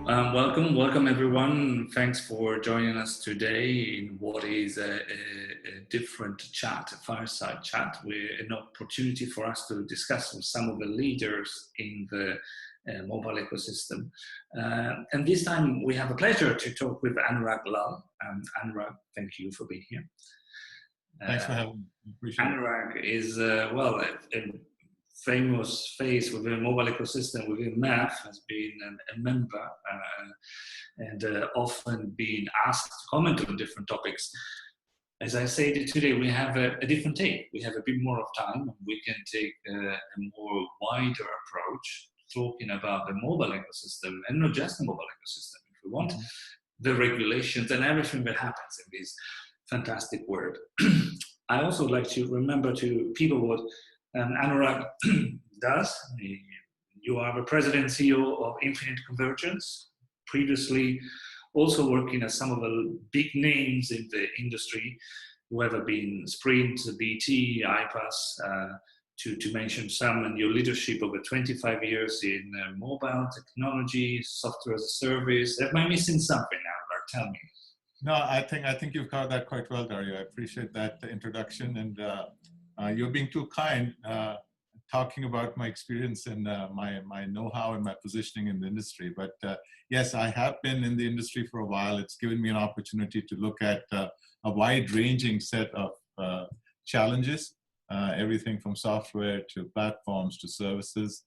Welcome everyone. Thanks for joining us today in what is a different chat, a fireside chat, with an opportunity for us to discuss with some of the leaders in the mobile ecosystem. And this time we have a pleasure to talk with Anurag Lal. Anurag, thank you for being here. Thanks for having me. Appreciate Anurag is, a famous face within the mobile ecosystem within math, has been a member and often been asked to comment on different topics. As I said today, we have a different take. We have a bit more of time, and we can take a more wider approach, talking about the mobile ecosystem, and not just the mobile ecosystem, if we want, the regulations and everything that happens in this fantastic world. I also like to remember to people what Anurag does. You are the president and CEO of Infinite Convergence, previously also working as some of the big names in the industry, who have been Sprint, BT, iPass, to mention some, and your leadership over 25 years in mobile technology, software as a service. Am I missing something, Anurag? Tell me. No, I think you've covered that quite well, Dario. I appreciate that introduction, and you're being too kind talking about my experience and my know-how and my positioning in the industry. But yes, I have been in the industry for a while. It's given me an opportunity to look at a wide-ranging set of challenges, everything from software to platforms to services,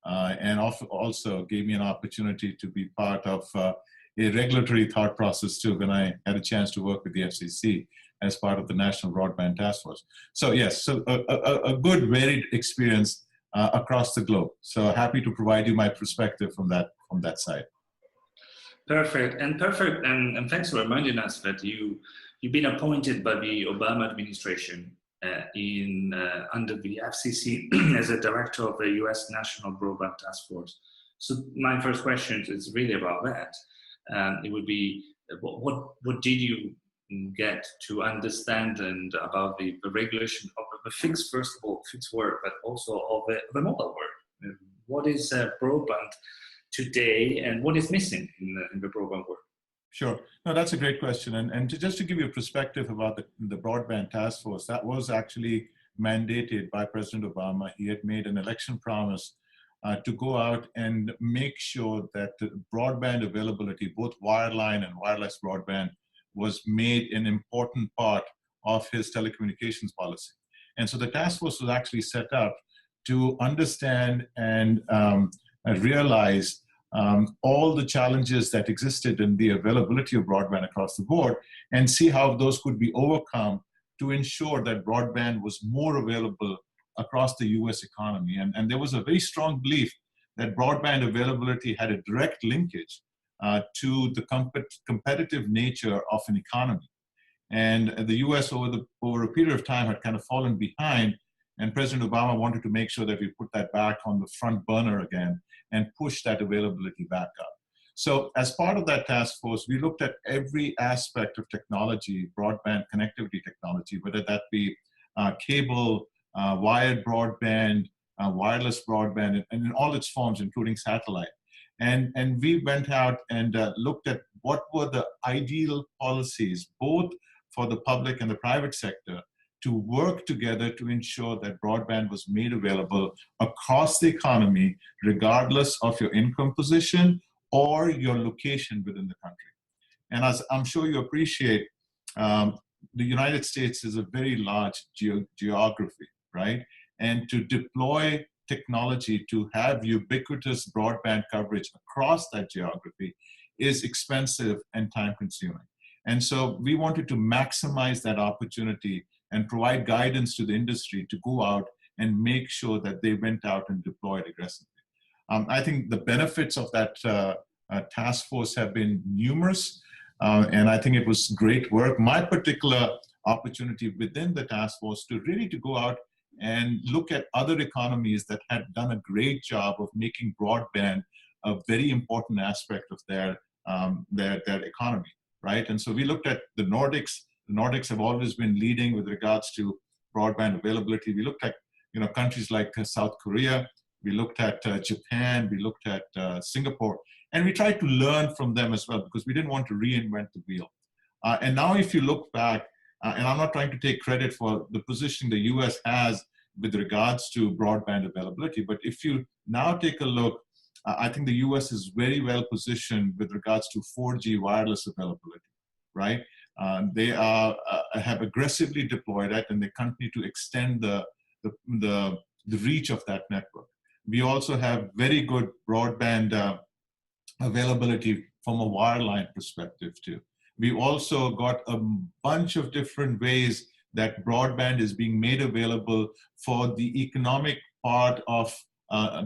and also gave me an opportunity to be part of a regulatory thought process too, when I had a chance to work with the FCC as part of the National Broadband Task Force. So yes, so a good varied experience across the globe. So happy to provide you my perspective from that side. Perfect, and thanks for reminding us that you've been appointed by the Obama administration under the FCC as a director of the U.S. National Broadband Task Force. So my first question is really about that. It would be, what did you get to understand and about the regulation of the fixed, first of all, fixed world, but also of the mobile world? What is broadband today, and what is missing in the broadband world? Sure. No, that's a great question. And just to give you a perspective about the Broadband Task Force, that was actually mandated by President Obama. He had made an election promise to go out and make sure that the broadband availability, both wireline and wireless broadband, was made an important part of his telecommunications policy. And so the task force was actually set up to understand and realize all the challenges that existed in the availability of broadband across the board, and see how those could be overcome to ensure that broadband was more available across the US economy. And there was a very strong belief that broadband availability had a direct linkage to the competitive nature of an economy. And the US over a period of time had kind of fallen behind, and President Obama wanted to make sure that we put that back on the front burner again and push that availability back up. So as part of that task force, we looked at every aspect of technology, broadband connectivity technology, whether that be cable, wired broadband, wireless broadband, and in all its forms, including satellite. And we went out and looked at what were the ideal policies, both for the public and the private sector, to work together to ensure that broadband was made available across the economy, regardless of your income position or your location within the country. And as I'm sure you appreciate, the United States is a very large geography, right? And to deploy technology to have ubiquitous broadband coverage across that geography is expensive and time-consuming. And so we wanted to maximize that opportunity and provide guidance to the industry to go out and make sure that they went out and deployed aggressively. I think the benefits of that task force have been numerous, and I think it was great work. My particular opportunity within the task force to really to go out and look at other economies that had done a great job of making broadband a very important aspect of their economy, right? And so we looked at the Nordics. The Nordics have always been leading with regards to broadband availability. We looked at countries like South Korea. We looked at Japan. We looked at Singapore. And we tried to learn from them as well because we didn't want to reinvent the wheel. And now if you look back, and I'm not trying to take credit for the position the US has with regards to broadband availability, but if you now take a look, I think the US is very well positioned with regards to 4G wireless availability, right? They have aggressively deployed it, and they continue to extend the reach of that network. We also have very good broadband availability from a wireline perspective too. We also got a bunch of different ways that broadband is being made available for the economic part of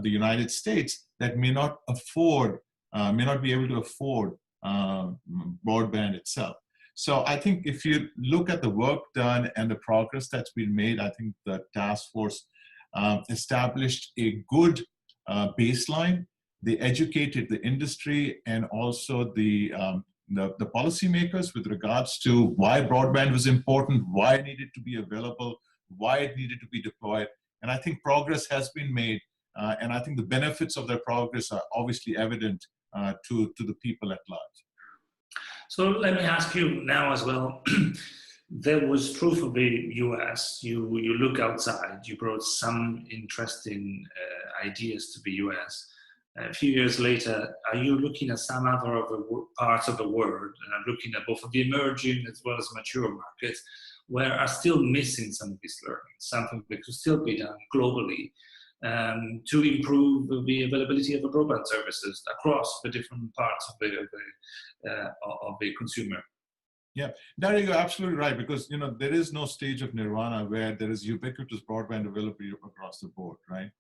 the United States that may not be able to afford broadband itself. So I think if you look at the work done and the progress that's been made, I think the task force established a good baseline. They educated the industry and also the policymakers with regards to why broadband was important, why it needed to be available, why it needed to be deployed. And I think progress has been made. And I think the benefits of that progress are obviously evident to the people at large. So let me ask you now as well. There was true for the US. You look outside, you brought some interesting ideas to the US. A few years later, are you looking at some other parts of the world, and I'm looking at both of the emerging as well as mature markets, where are still missing some of this learning, something that could still be done globally to improve the availability of the broadband services across the different parts of the consumer? Yeah, Dario, you're absolutely right, because there is no stage of nirvana where there is ubiquitous broadband availability across the board, right?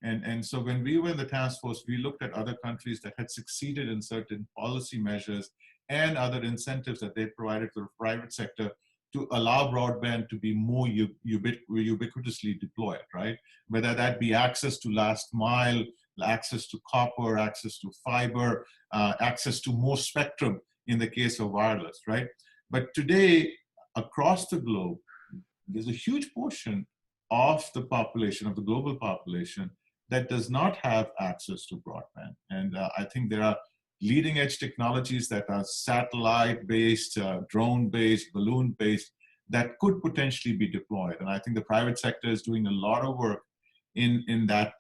And so when we were in the task force, we looked at other countries that had succeeded in certain policy measures and other incentives that they provided to the private sector to allow broadband to be more ubiquitously deployed, right? Whether that be access to last mile, access to copper, access to fiber, access to more spectrum in the case of wireless, right? But today, across the globe, there's a huge portion of the population, of the global population, that does not have access to broadband. And I think there are leading edge technologies that are satellite-based, drone-based, balloon-based, that could potentially be deployed. And I think the private sector is doing a lot of work in that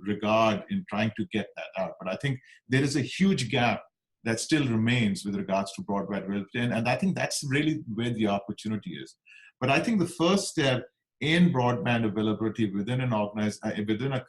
regard in trying to get that out. But I think there is a huge gap that still remains with regards to broadband availability. And I think that's really where the opportunity is. But I think the first step in broadband availability within an within a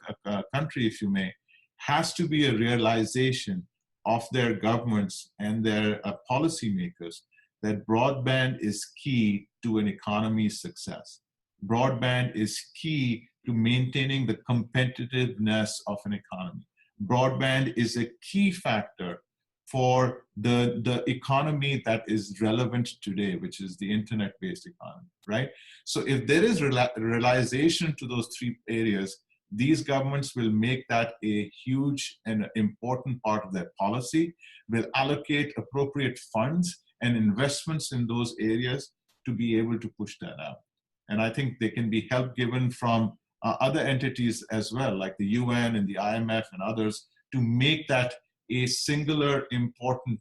country, if you may, has to be a realization of their governments and their policymakers that broadband is key to an economy's success. Broadband is key to maintaining the competitiveness of an economy. Broadband is a key factor for the economy that is relevant today, which is the internet-based economy, right? So if there is realization to those three areas, these governments will make that a huge and important part of their policy, will allocate appropriate funds and investments in those areas to be able to push that out. And I think there can be help given from other entities as well, like the UN and the IMF and others, to make that a singular important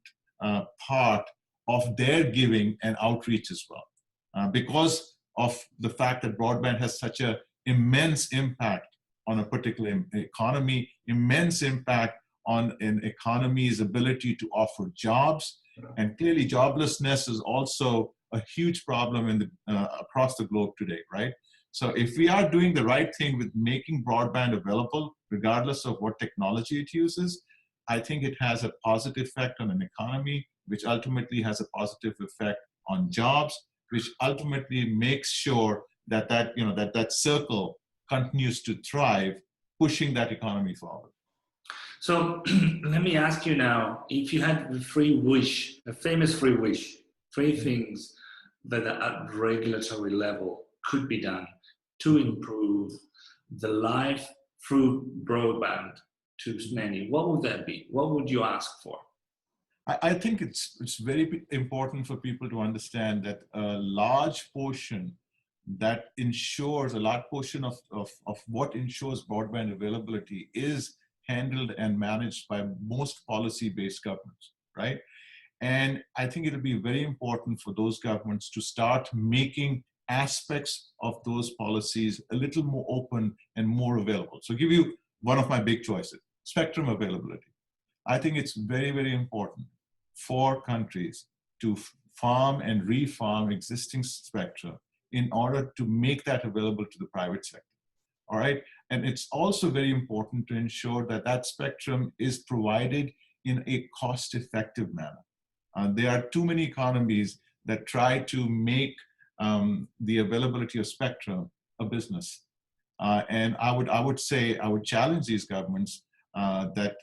part of their giving and outreach as well. Because of the fact that broadband has such an immense impact on a particular economy, immense impact on an economy's ability to offer jobs. And clearly joblessness is also a huge problem in across the globe today, right? So if we are doing the right thing with making broadband available, regardless of what technology it uses, I think it has a positive effect on an economy, which ultimately has a positive effect on jobs, which ultimately makes sure that that circle continues to thrive, pushing that economy forward. So let me ask you now, if you had the free wish, a famous free wish, three things that at regulatory level could be done to improve the life through broadband to many, what would that be? What would you ask for? I think it's very important for people to understand that a large portion of what ensures broadband availability is handled and managed by most policy-based governments, right? And I think it'll be very important for those governments to start making aspects of those policies a little more open and more available. So give you one of my big choices, spectrum availability. I think it's very, very important for countries to farm and refarm existing spectrum in order to make that available to the private sector. All right. And it's also very important to ensure that that spectrum is provided in a cost-effective manner. There are too many economies that try to make the availability of spectrum a business. And I would say, I would challenge these governments that,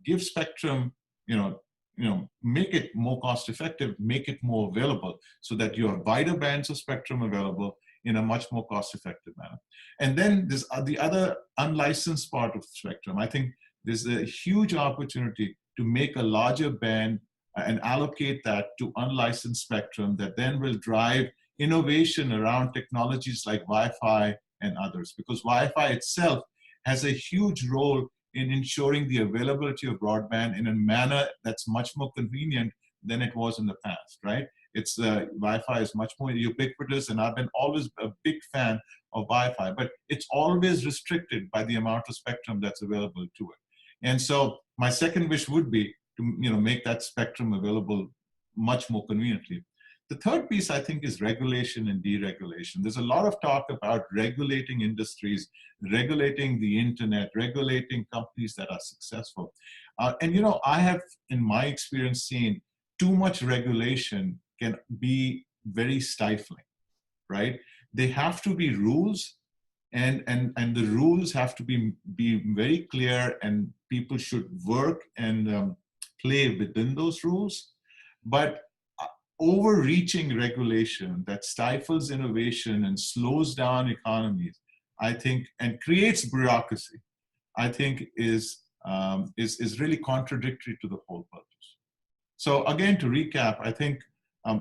give spectrum, make it more cost effective, make it more available so that you have wider bands of spectrum available in a much more cost effective manner. And then there's the other unlicensed part of spectrum. I think there's a huge opportunity to make a larger band and allocate that to unlicensed spectrum that then will drive innovation around technologies like Wi-Fi and others, because Wi-Fi itself has a huge role in ensuring the availability of broadband in a manner that's much more convenient than it was in the past, right? It's Wi-Fi is much more ubiquitous, and I've been always a big fan of Wi-Fi, but it's always restricted by the amount of spectrum that's available to it. And so my second wish would be to make that spectrum available much more conveniently. The third piece, I think, is regulation and deregulation. There's a lot of talk about regulating industries, regulating the internet, regulating companies that are successful. And I have, in my experience, seen too much regulation can be very stifling, right? They have to be rules, and the rules have to be very clear, and people should work and play within those rules. But overreaching regulation that stifles innovation and slows down economies, I think, and creates bureaucracy, I think is really contradictory to the whole purpose. So again, to recap, I think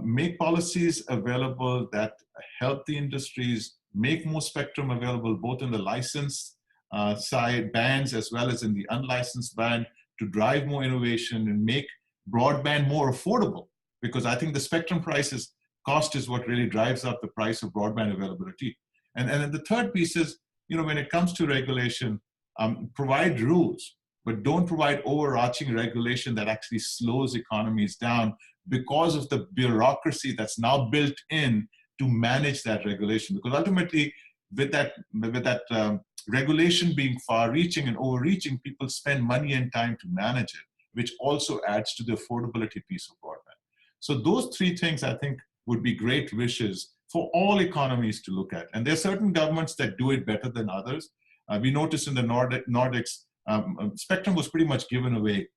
make policies available that help the industries, make more spectrum available, both in the licensed side bands as well as in the unlicensed band, to drive more innovation and make broadband more affordable. Because I think the spectrum cost is what really drives up the price of broadband availability. And then the third piece is, when it comes to regulation, provide rules, but don't provide overarching regulation that actually slows economies down because of the bureaucracy that's now built in to manage that regulation. Because ultimately, with that regulation being far-reaching and overreaching, people spend money and time to manage it, which also adds to the affordability piece of broadband. So those three things, I think, would be great wishes for all economies to look at. And there are certain governments that do it better than others. We noticed in the Nordics, spectrum was pretty much given away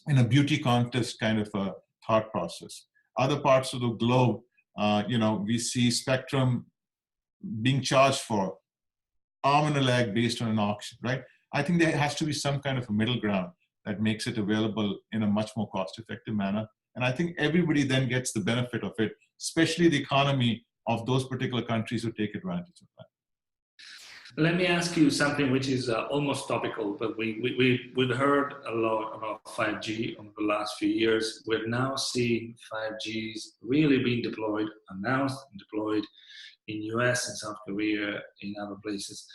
in a beauty contest kind of a thought process. Other parts of the globe, we see spectrum being charged for arm and a leg based on an auction, right? I think there has to be some kind of a middle ground that makes it available in a much more cost-effective manner. And I think everybody then gets the benefit of it, especially the economy of those particular countries who take advantage of that. Let me ask you something which is almost topical, but we've heard a lot about 5G over the last few years. We're now seeing 5Gs really being deployed, announced and deployed in US and South Korea, in other places.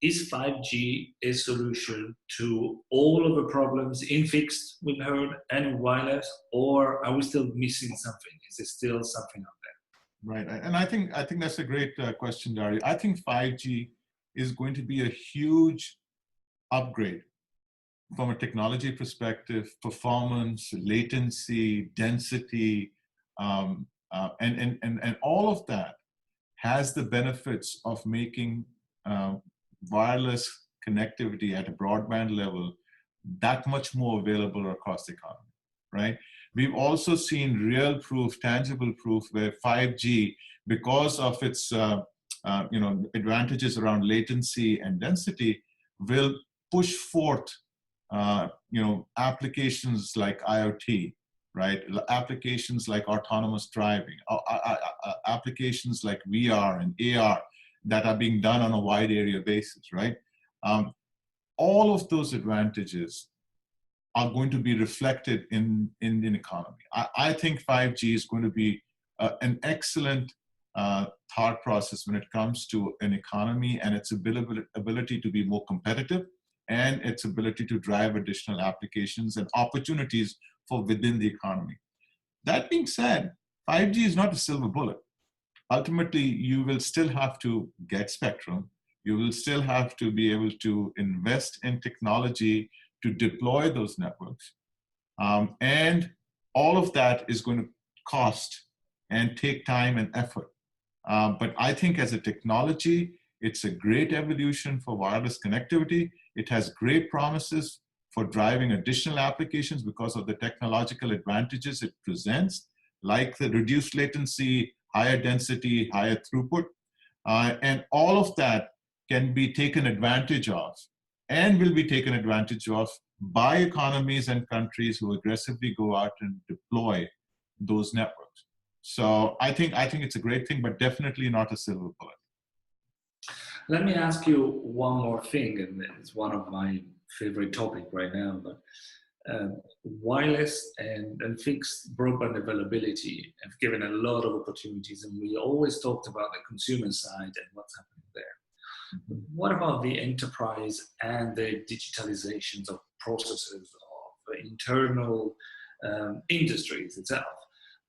Is 5G a solution to all of the problems in fixed, we've heard, and in wireless, or are we still missing something? Is there still something out there? Right, and I think that's a great question, Dario. I think 5G is going to be a huge upgrade from a technology perspective, performance, latency, density, and all of that has the benefits of making wireless connectivity at a broadband level that much more available across the economy, right? We've also seen real proof, tangible proof, where 5G, because of its advantages around latency and density, will push forth applications like IoT, right? Applications like autonomous driving, applications like VR and AR that are being done on a wide area basis, right? all of those advantages are going to be reflected in the economy. I think 5G is going to be an excellent thought process when it comes to an economy and its ability to be more competitive and its ability to drive additional applications and opportunities for within the economy. That being said, 5G is not a silver bullet. Ultimately, you will still have to get spectrum. You will still have to be able to invest in technology to deploy those networks. And all of that is going to cost and take time and effort. But I think as a technology, it's a great evolution for wireless connectivity. It has great promises for driving additional applications because of the technological advantages it presents, like the reduced latency, higher density, higher throughput. And all of that can be taken advantage of and will be taken advantage of by economies and countries who aggressively go out and deploy those networks. So I think it's a great thing, but definitely not a silver bullet. Let me ask you one more thing, and it's one of my favorite topic right now, but wireless and fixed broadband availability have given a lot of opportunities, and we always talked about the consumer side and what's happening there. But what about the enterprise and the digitalizations of processes of internal industries itself?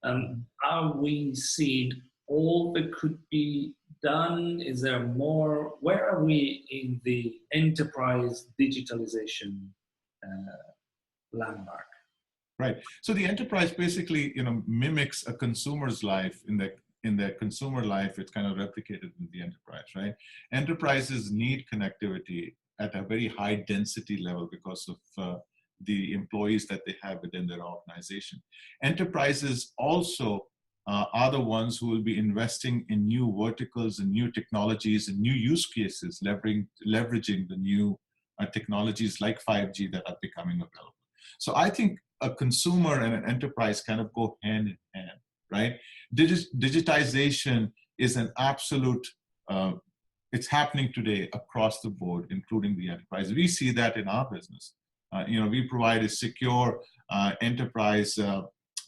Are we seeing all that could be done? Is there more? Where are we in the enterprise digitalization landmark? Right. So the enterprise basically, mimics a consumer's life. In their consumer life, it's kind of replicated in the enterprise, right? Enterprises need connectivity at a very high density level because of the employees that they have within their organization. Enterprises also are the ones who will be investing in new verticals and new technologies and new use cases, leveraging the new technologies like 5G that are becoming available. So I think a consumer and an enterprise kind of go hand in hand, right? Digitization is an absolute, it's happening today across the board, including the enterprise. We see that in our business. We provide a secure enterprise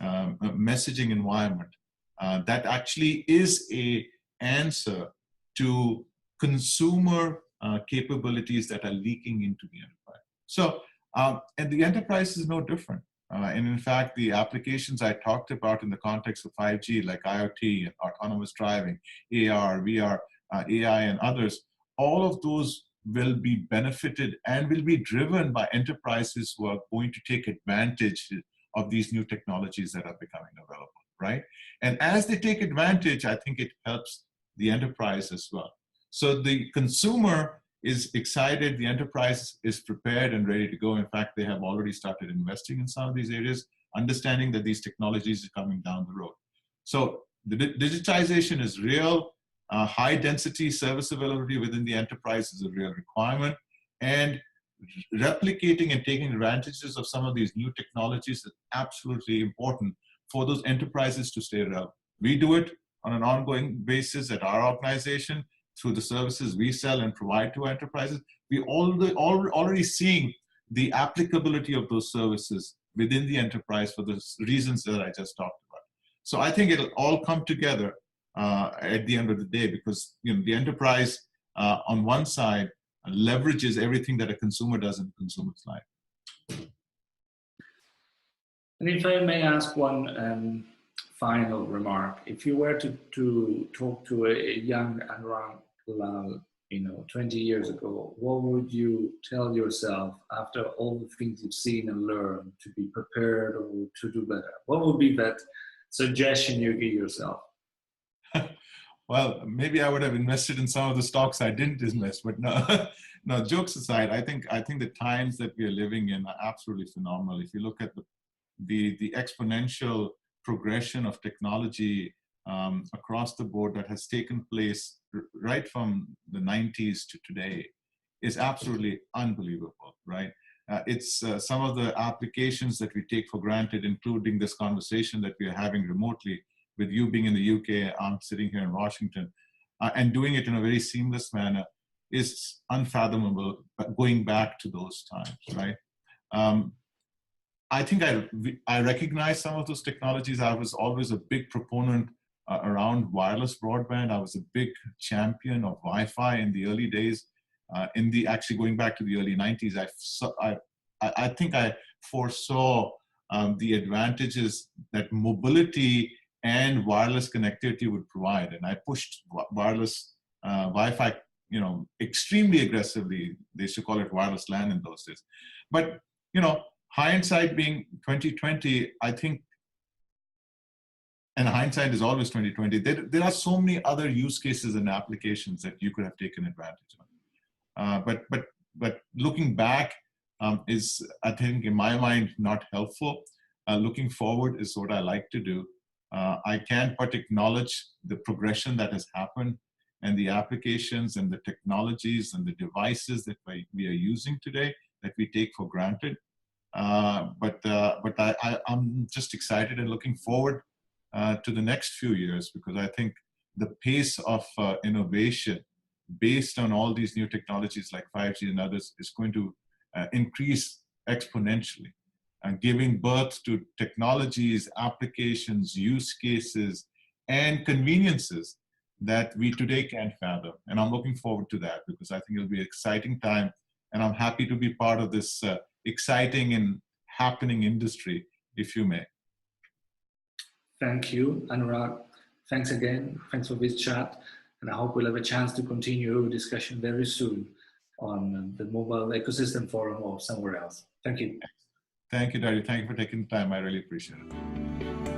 messaging environment that actually is an answer to consumer capabilities that are leaking into the enterprise. So, and the enterprise is no different. And in fact, the applications I talked about in the context of 5G, like IoT, autonomous driving, AR, VR, AI, and others, all of those will be benefited and will be driven by enterprises who are going to take advantage of these new technologies that are becoming available, right? And as they take advantage, I think it helps the enterprise as well. So the consumer is excited, the enterprise is prepared and ready to go. In fact, they have already started investing in some of these areas, understanding that these technologies are coming down the road. So the digitization is real. High density service availability within the enterprise is a real requirement. And replicating and taking advantages of some of these new technologies is absolutely important for those enterprises to stay relevant. We do it on an ongoing basis at our organization through the services we sell and provide to enterprises. We already seeing the applicability of those services within the enterprise for the reasons that I just talked about. So I think it'll all come together at the end of the day, because the enterprise on one side leverages everything that a consumer does in a consumer's life. And if I may ask one final remark, if you were to talk to a young Anurag Lal, 20 years ago, what would you tell yourself after all the things you've seen and learned to be prepared or to do better? What would be that suggestion you give yourself? Well, maybe I would have invested in some of the stocks I didn't invest, but no, jokes aside, I think the times that we are living in are absolutely phenomenal. If you look at the exponential progression of technology across the board that has taken place right from the 90s to today is absolutely unbelievable, right? It's some of the applications that we take for granted, including this conversation that we are having remotely, with you being in the UK, I'm sitting here in Washington, and doing it in a very seamless manner. is unfathomable going back to those times, right? I think I recognize some of those technologies. I was always a big proponent around wireless broadband. I was a big champion of Wi-Fi in the early days. Actually going back to the early 90s, I think I foresaw the advantages that mobility and wireless connectivity would provide, and I pushed wireless Wi-Fi, extremely aggressively. They used to call it wireless LAN in those days. But hindsight being 2020, I think, and hindsight is always 2020. There are so many other use cases and applications that you could have taken advantage of. But looking back is, I think, in my mind, not helpful. Looking forward is what I like to do. I can't but acknowledge the progression that has happened and the applications and the technologies and the devices that we are using today that we take for granted. But I'm just excited and looking forward to the next few years, because I think the pace of innovation based on all these new technologies like 5G and others is going to increase exponentially, and giving birth to technologies, applications, use cases, and conveniences that we today can't fathom. And I'm looking forward to that, because I think it'll be an exciting time, and I'm happy to be part of this exciting and happening industry, if you may. Thank you, Anurag. Thanks again. Thanks for this chat. And I hope we'll have a chance to continue our discussion very soon on the Mobile Ecosystem Forum or somewhere else. Thank you. Thank you, Dario. Thank you for taking the time. I really appreciate it.